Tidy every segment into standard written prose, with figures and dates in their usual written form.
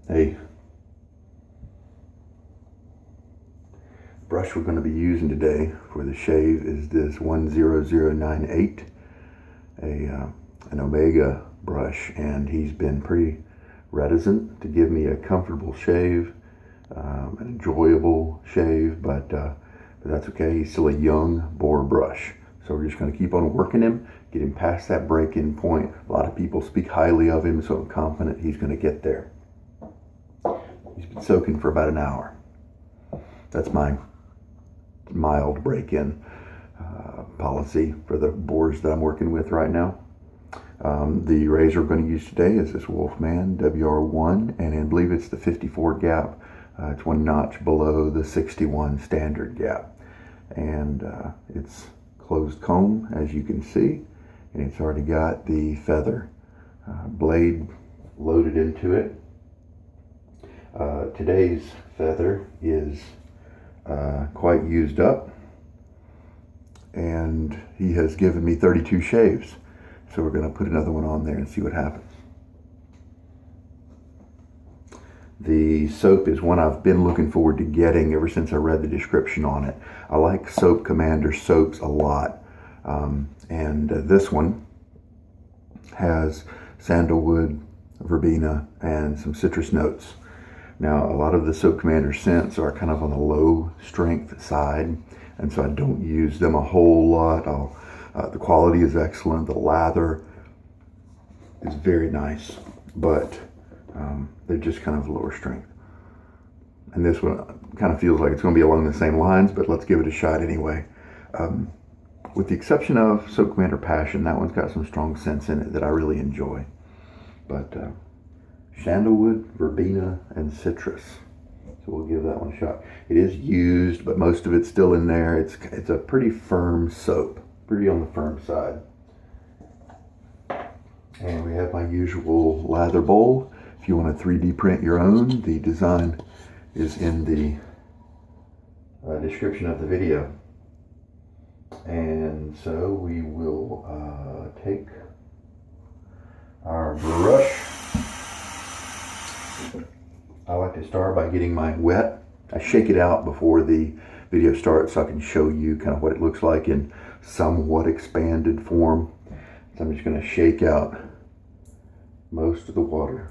Hey, brush we're going to be using today for the shave is this 10098, an Omega brush, and he's been pretty reticent to give me a comfortable shave, an enjoyable shave, but that's okay. He's still a young Boar brush. So we're just going to keep on working him, get him past that break-in point. A lot of people speak highly of him, so I'm confident he's going to get there. He's been soaking for about an hour. That's my mild break-in policy for the boars that I'm working with right now. The razor we're going to use today is this Wolfman WR1, and I believe it's the 54 gap. It's one notch below the 61 standard gap. And it's closed comb, as you can see, and it's already got the feather blade loaded into it. Today's feather is quite used up, and he has given me 32 shaves, so we're going to put another one on there and see what happens. The soap is one I've been looking forward to getting ever since I read the description on it. I like Soap Commander soaps a lot, and this one has sandalwood, verbena, and some citrus notes. Now, a lot of the Soap Commander scents are kind of on the low strength side, and so I don't use them a whole lot. The quality is excellent. The lather is very nice, but they're just kind of lower strength. And this one kind of feels like it's going to be along the same lines, but let's give it a shot anyway. With the exception of Soap Commander Passion, that one's got some strong scents in it that I really enjoy. But sandalwood, verbena, and citrus. So we'll give that one a shot. It is used, but most of it's still in there. It's a pretty firm soap, pretty on the firm side. And we have my usual lather bowl. If you want to 3D print your own, the design is in the description of the video. And so we will take our brush. I like to start by getting mine wet. I shake it out before the video starts so I can show you kind of what it looks like in somewhat expanded form. So I'm just going to shake out most of the water.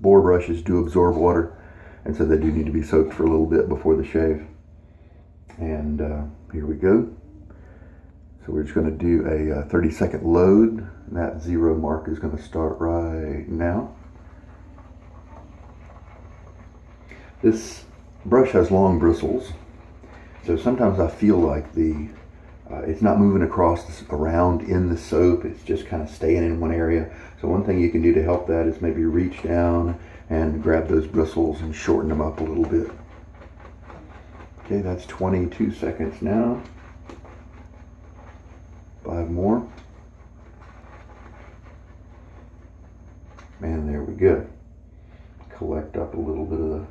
Boar brushes do absorb water, and so they do need to be soaked for a little bit before the shave. And here we go. So we're just going to do a 30-second load. And that 0 mark is going to start right now. This brush has long bristles, so sometimes I feel like it's not moving around in the soap. It's just kind of staying in one area. So one thing you can do to help that is maybe reach down and grab those bristles and shorten them up a little bit. Okay, that's 22 seconds now. 5 more. Man, there we go. Collect up a little bit of the...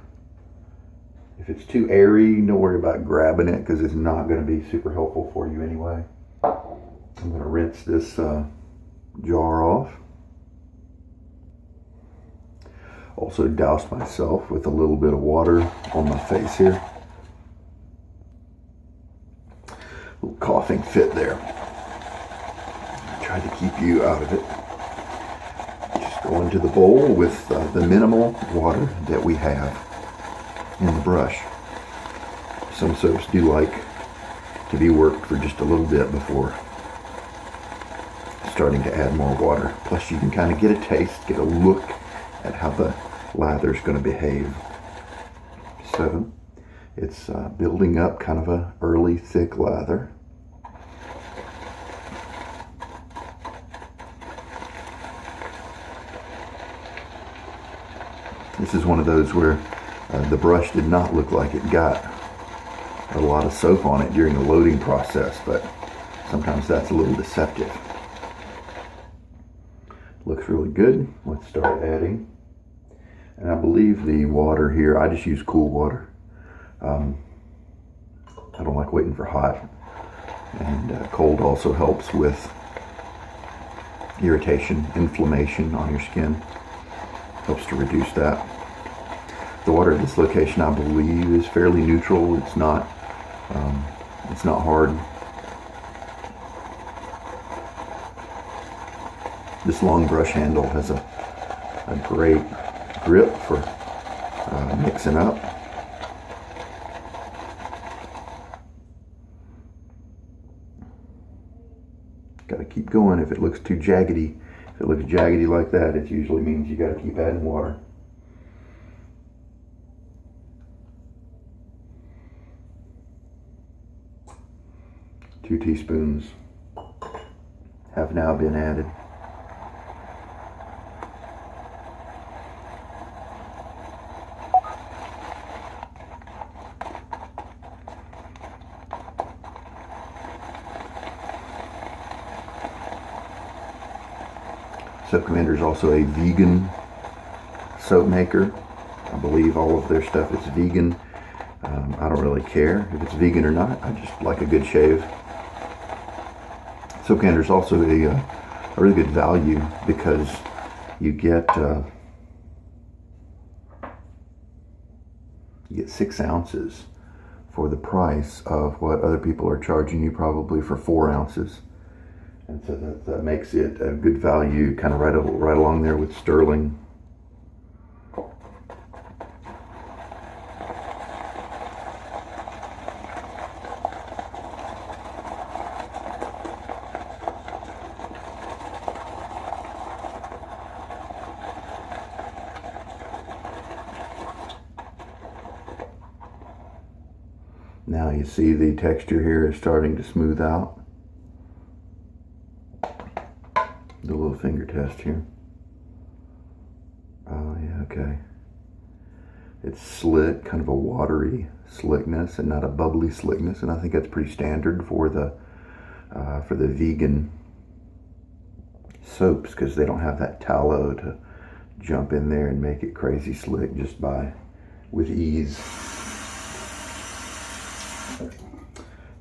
If it's too airy, don't worry about grabbing it because it's not going to be super helpful for you anyway. I'm going to rinse this jar off. Also doused myself with a little bit of water on my face here. Little coughing fit there. Tried to keep you out of it. Just go into the bowl with the minimal water that we have in the brush. Some soaps do like to be worked for just a little bit before starting to add more water. Plus you can kind of get a taste, get a look at how the lather is going to behave. So it's building up kind of a early thick lather. This is one of those where the brush did not look like it got a lot of soap on it during the loading process, but sometimes that's a little deceptive. Looks really good. Let's start adding. And I believe the water here, I just use cool water. I don't like waiting for hot. And cold also helps with irritation, inflammation on your skin. helps to reduce that. The water at this location, I believe, is fairly neutral. It's not hard. This long brush handle has a great grip for mixing up. Got to keep going. If it looks too jaggedy, if it looks jaggedy like that, it usually means you got to keep adding water. Two teaspoons have now been added. Soap Commander is also a vegan soap maker. I believe all of their stuff is vegan. I don't really care if it's vegan or not. I just like a good shave. Soap Commander is also a really good value because you get 6 ounces for the price of what other people are charging you probably for 4 ounces. And so that makes it a good value, kind of right along there with Stirling. Now you see the texture here is starting to smooth out. The little finger test here. Oh yeah, okay. It's slick, kind of a watery slickness and not a bubbly slickness, and I think that's pretty standard for the vegan soaps because they don't have that tallow to jump in there and make it crazy slick just with ease.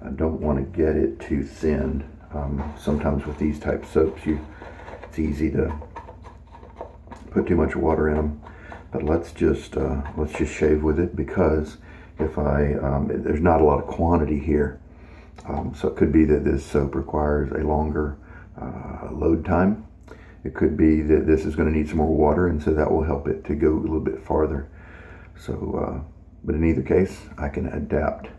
I don't want to get it too thin. Sometimes with these type soaps, it's easy to put too much water in them. But let's just shave with it because if there's not a lot of quantity here, so it could be that this soap requires a longer load time. It could be that this is going to need some more water, and so that will help it to go a little bit farther. So, but in either case, I can adapt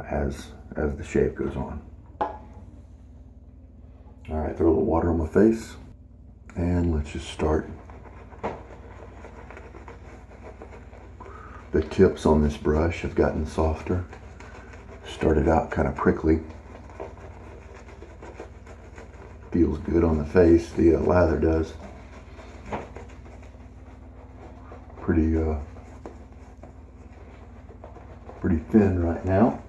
as the shave goes on. All right, throw a little water on my face, and let's just start. The tips on this brush have gotten softer. Started out kind of prickly. Feels good on the face, the lather does. Pretty thin right now.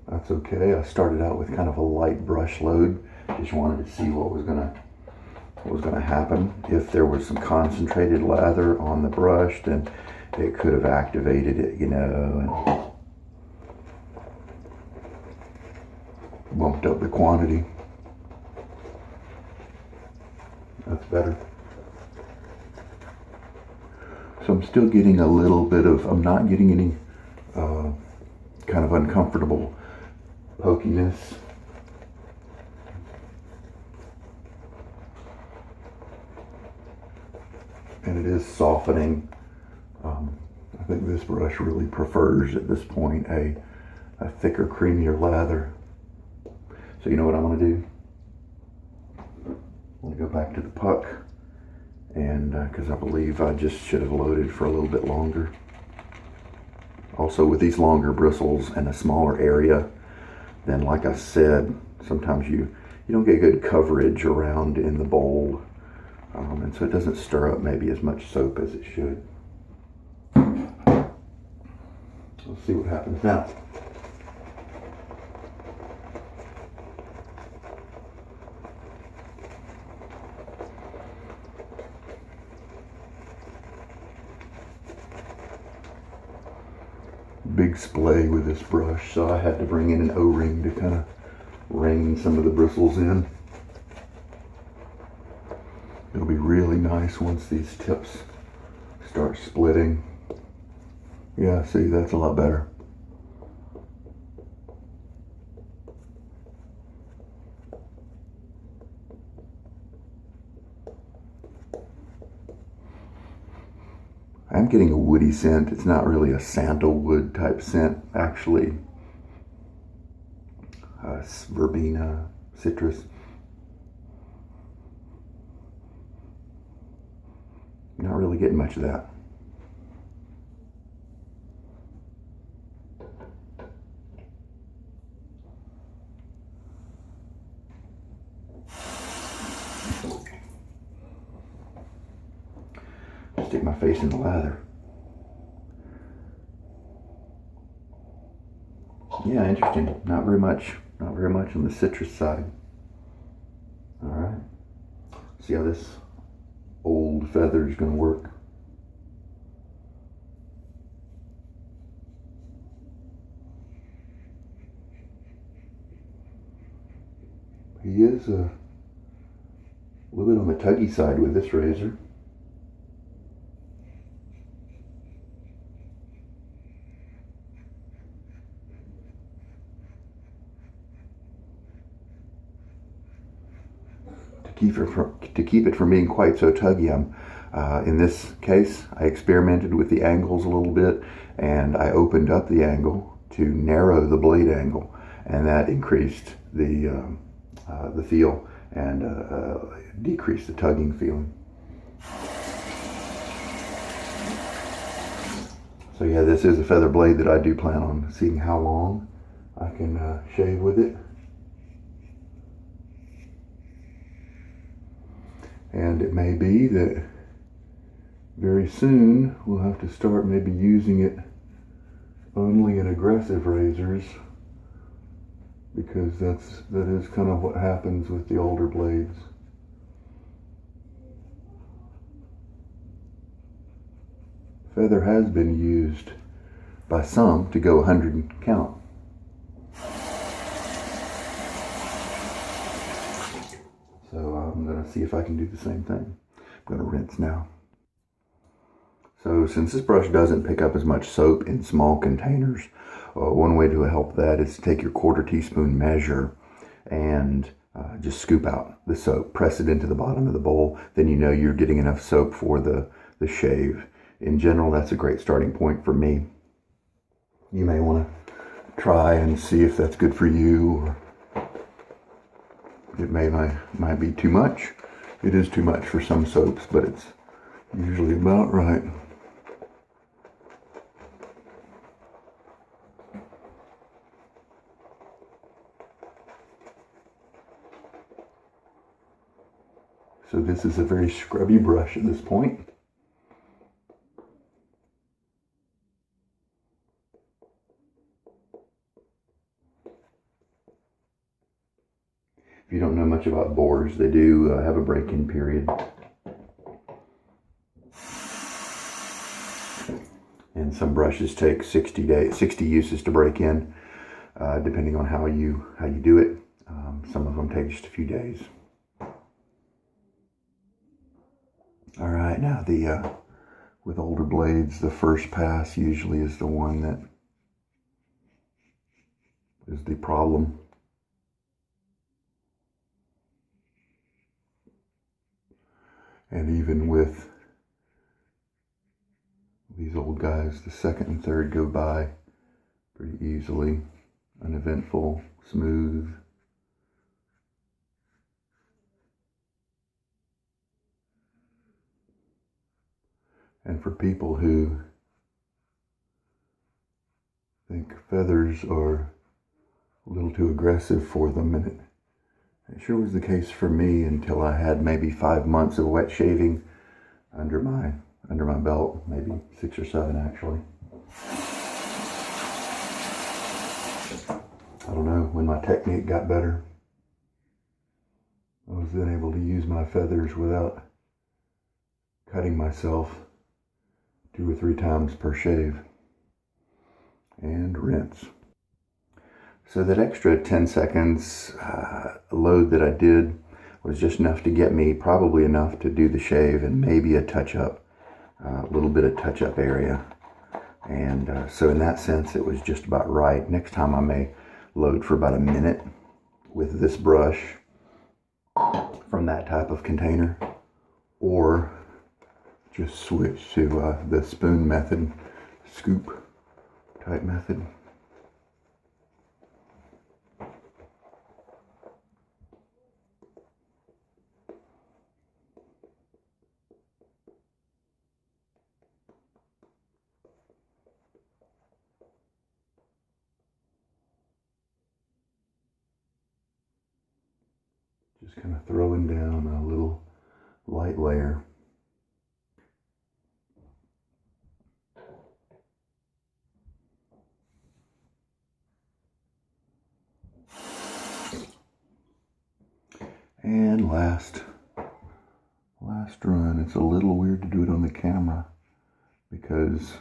That's okay. I started out with kind of a light brush load. Just wanted to see what was gonna happen. If there was some concentrated lather on the brush, then it could have activated it, you know, and bumped up the quantity. That's better. So I'm still getting a little bit of, I'm not getting any kind of uncomfortable pokiness. And it is softening. I think this brush really prefers at this point a thicker, creamier lather. So you know what I'm going to do? I'm going to go back to the puck, and because I believe I just should have loaded for a little bit longer. Also, with these longer bristles and a smaller area, then like I said, sometimes you don't get good coverage around in the bowl, and so it doesn't stir up maybe as much soap as it should. Let's see what happens now. Big splay with this brush, so I had to bring in an O-ring to kind of rein some of the bristles in. It'll be really nice once these tips start splitting. Yeah, see, that's a lot better. I'm getting a woody scent. It's not really a sandalwood type scent, actually. Verbena, citrus. Not really getting much of that. Stick my face in the lather. Yeah, interesting. Not very much on the citrus side. All right. See how this old feather is going to work. He is a little bit on the tuggy side with this razor. To keep it from being quite so tuggy, in this case, I experimented with the angles a little bit, and I opened up the angle to narrow the blade angle, and that increased the feel and decreased the tugging feeling. So yeah, this is a feather blade that I do plan on seeing how long I can shave with it. And it may be that very soon we'll have to start maybe using it only in aggressive razors, because that is kind of what happens with the older blades. Feather has been used by some to go 100 count. So I'm going to see if I can do the same thing. I'm going to rinse now. So since this brush doesn't pick up as much soap in small containers, one way to help that is to take your 1/4 teaspoon measure and just scoop out the soap. Press it into the bottom of the bowl. Then you know you're getting enough soap for the shave. In general, that's a great starting point for me. You may want to try and see if that's good for you, or it might be too much. It is too much for some soaps, but it's usually about right. So this is a very scrubby brush at this point. If you don't know much about boars, they do have a break-in period. And some brushes take 60 uses to break in, depending on how you do it. Some of them take just a few days. All right, now with older blades, the first pass usually is the one that is the problem. And even with these old guys, the second and third go by pretty easily, uneventful, smooth. And for people who think feathers are a little too aggressive for them, and it sure was the case for me until I had maybe 5 months of wet shaving under my belt, maybe 6 or 7 actually. I don't know, when my technique got better, I was then able to use my feathers without cutting myself 2 or 3 times per shave. And rinse. So that extra 10 seconds load that I did was just enough to get me, probably enough to do the shave and maybe a touch-up, a little bit of touch-up area. And so in that sense, it was just about right. Next time I may load for about a minute with this brush from that type of container, or just switch to the spoon method, scoop type method. Just kind of throwing down a little light layer. And last run. It's a little weird to do it on the camera because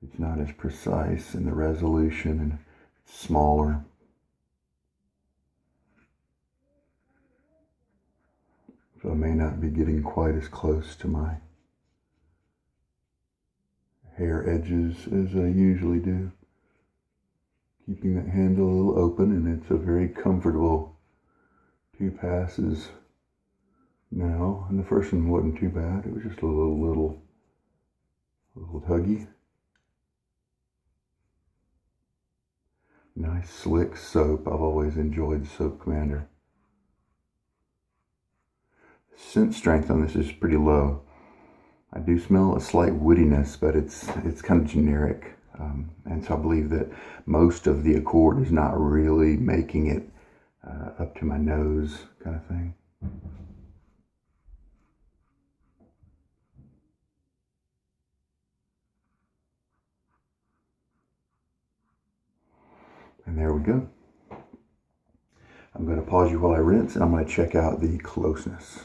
it's not as precise in the resolution and it's smaller. So I may not be getting quite as close to my hair edges as I usually do. Keeping that handle a little open, and it's a very comfortable 2 passes now. And the first one wasn't too bad. It was just a little tuggy. Nice slick soap. I've always enjoyed Soap Commander. Scent strength on this is pretty low. I do smell a slight woodiness, but it's kind of generic. And so I believe that most of the accord is not really making it up to my nose kind of thing. And there we go. I'm going to pause you while I rinse, and I'm going to check out the closeness.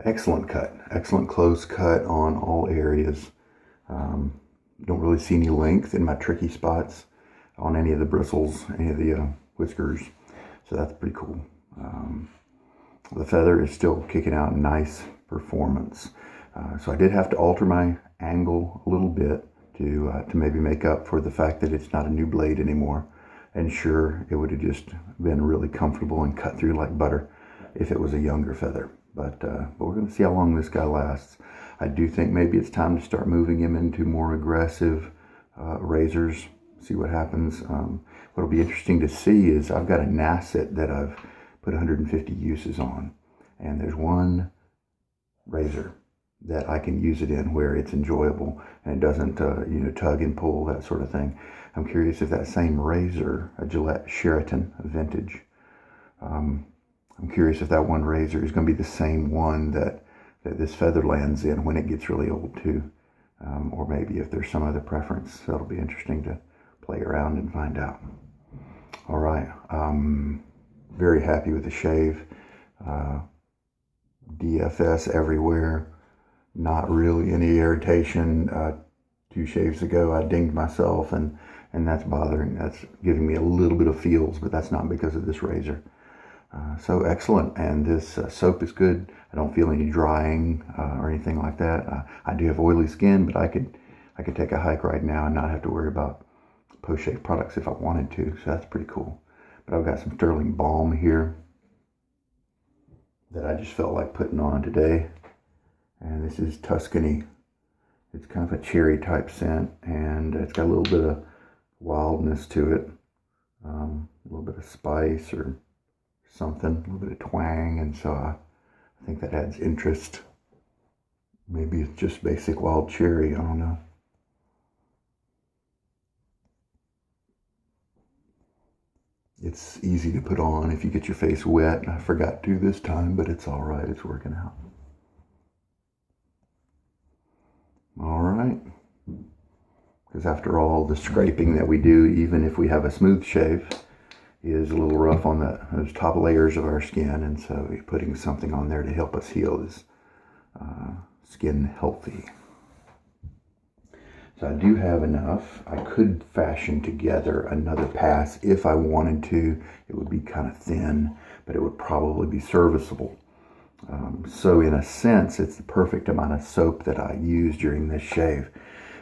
Excellent cut. Excellent close cut on all areas. Don't really see any length in my tricky spots on any of the bristles, any of the whiskers. So that's pretty cool. The feather is still kicking out nice performance. So I did have to alter my angle a little bit to maybe make up for the fact that it's not a new blade anymore. And sure, it would have just been really comfortable and cut through like butter if it was a younger feather. But we're going to see how long this guy lasts. I do think maybe it's time to start moving him into more aggressive razors, see what happens. What'll be interesting to see is I've got a Nasset that I've put 150 uses on, and there's one razor that I can use it in where it's enjoyable and it doesn't tug and pull, that sort of thing. I'm curious if that same razor, a Gillette Sheraton vintage, I'm curious if that one razor is going to be the same one that this feather lands in when it gets really old too. Or maybe if there's some other preference. So it'll be interesting to play around and find out. All right. Very happy with the shave. DFS everywhere. Not really any irritation. 2 shaves ago I dinged myself and that's bothering. That's giving me a little bit of feels, but that's not because of this razor. So excellent, and this soap is good. I don't feel any drying or anything like that. I do have oily skin, but I could take a hike right now and not have to worry about post-shave products if I wanted to. So that's pretty cool. But I've got some Stirling balm here that I just felt like putting on today, and this is Tuscany. It's kind of a cherry type scent, and it's got a little bit of wildness to it, a little bit of spice or something, a little bit of twang, and so I think that adds interest. Maybe it's just basic wild cherry, I don't know. It's easy to put on if you get your face wet. I forgot to this time, but it's all right, it's working out. All right, because after all, the scraping that we do, even if we have a smooth shave, is a little rough on those top layers of our skin, and so putting something on there to help us heal is skin healthy. So I do have enough. I could fashion together another pass if I wanted to. It would be kind of thin, but it would probably be serviceable. So in a sense, it's the perfect amount of soap that I use during this shave,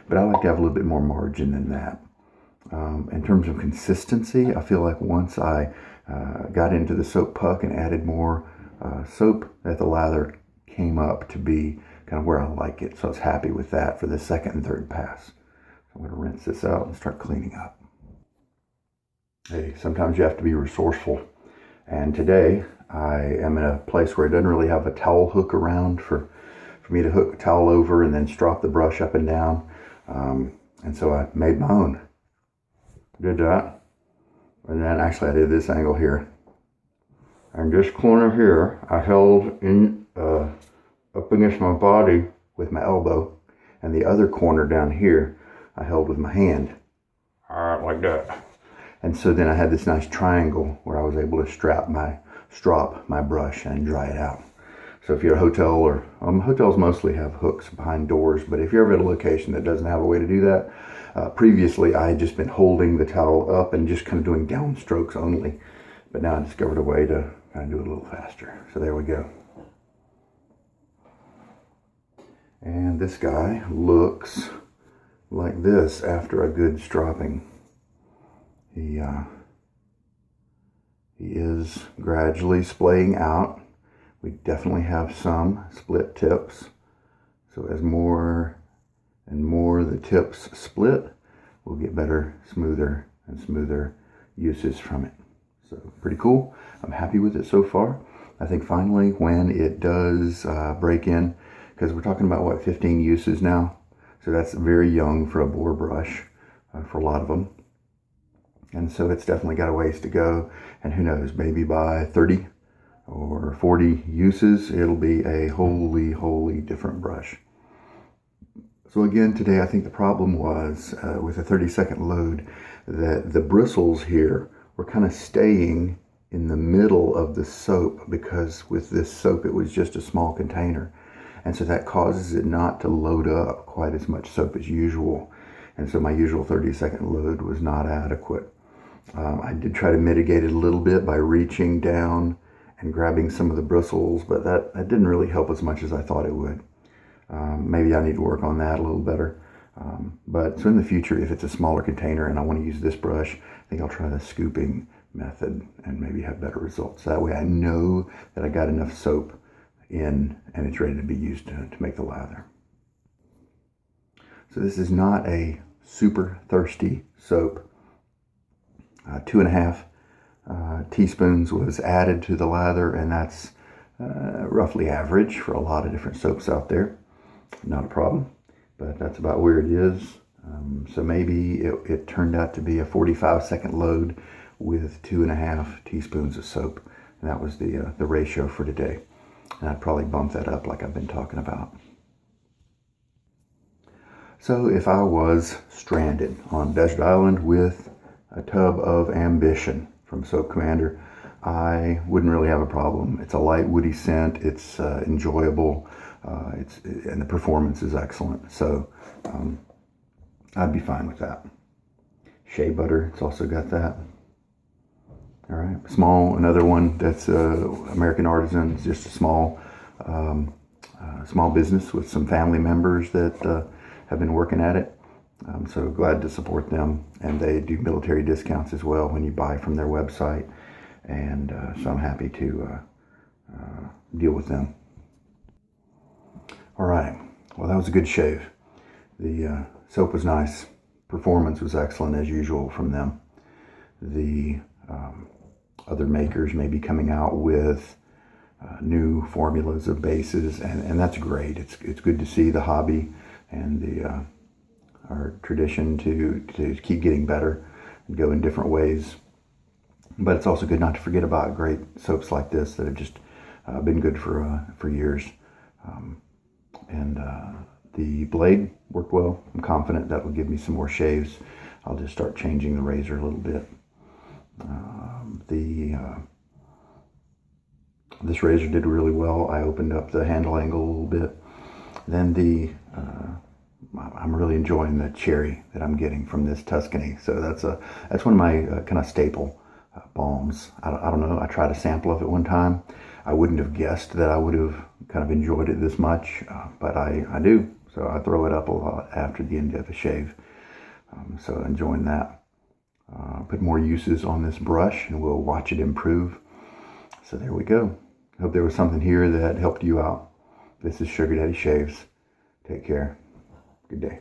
but I like to have a little bit more margin than that. In terms of consistency, I feel like once I got into the soap puck and added more soap, that the lather came up to be kind of where I like it. So I was happy with that for the second and third pass. So I'm going to rinse this out and start cleaning up. Hey, sometimes you have to be resourceful. And today I am in a place where it doesn't really have a towel hook around for me to hook a towel over and then strop the brush up and down. And so I made my own. Did that. And then actually I did this angle here. And this corner here, I held in up against my body with my elbow. And the other corner down here, I held with my hand. Like that. And so then I had this nice triangle where I was able to strop my brush and dry it out. So if you're at a hotel, or hotels mostly have hooks behind doors, but if you're ever at a location that doesn't have a way to do that, previously I had just been holding the towel up and just kind of doing downstrokes only. But now I discovered a way to kind of do it a little faster. So there we go. And this guy looks like this after a good stropping. He is gradually splaying out. We definitely have some split tips. So as more and more the tips split, we'll get better, smoother and smoother uses from it. So pretty cool. I'm happy with it so far. I think finally when it does break in, because we're talking about what, 15 uses now. So that's very young for a Boar brush for a lot of them. And so it's definitely got a ways to go. And who knows, maybe by 30 or 40 uses, it'll be a wholly different brush. So again, today I think the problem was with a 30-second load that the bristles here were kind of staying in the middle of the soap, because with this soap it was just a small container. And so that causes it not to load up quite as much soap as usual. And so my usual 30-second load was not adequate. I did try to mitigate it a little bit by reaching down and grabbing some of the bristles, but that didn't really help as much as I thought it would. Maybe I need to work on that a little better. But so in the future, if it's a smaller container and I want to use this brush, I think I'll try the scooping method and maybe have better results. That way I know that I got enough soap in and it's ready to be used to make the lather. So this is not a super thirsty soap. 2.5 teaspoons was added to the lather, and that's roughly average for a lot of different soaps out there. Not a problem, but that's about where it is. So maybe it turned out to be a 45-second load with 2.5 teaspoons of soap, and that was the ratio for today. And I'd probably bump that up like I've been talking about. So if I was stranded on a desert island with a tub of Ambition from Soap Commander, I wouldn't really have a problem. It's a light woody scent, it's enjoyable, and the performance is excellent. So I'd be fine with that. Shea butter, it's also got that. All right, small, another one that's American Artisan. It's just a small business with some family members that have been working at it. I'm so glad to support them, and they do military discounts as well when you buy from their website, and so I'm happy to deal with them. All right, well, that was a good shave. The soap was nice. Performance was excellent as usual from them. The other makers may be coming out with new formulas of bases, and that's great. It's good to see the hobby and our tradition to keep getting better and go in different ways. But it's also good not to forget about great soaps like this that have just been good for years. And the blade worked well. I'm confident that will give me some more shaves. I'll just start changing the razor a little bit. This razor did really well. I opened up the handle angle a little bit. Then I'm really enjoying the cherry that I'm getting from this Tuscany. So that's one of my kind of staple balms. I don't know. I tried a sample of it one time. I wouldn't have guessed that I would have kind of enjoyed it this much, but I do. So I throw it up a lot after the end of a shave. So enjoying that. Put more uses on this brush and we'll watch it improve. So there we go. Hope there was something here that helped you out. This is Sugar Daddy Shaves. Take care. Good day.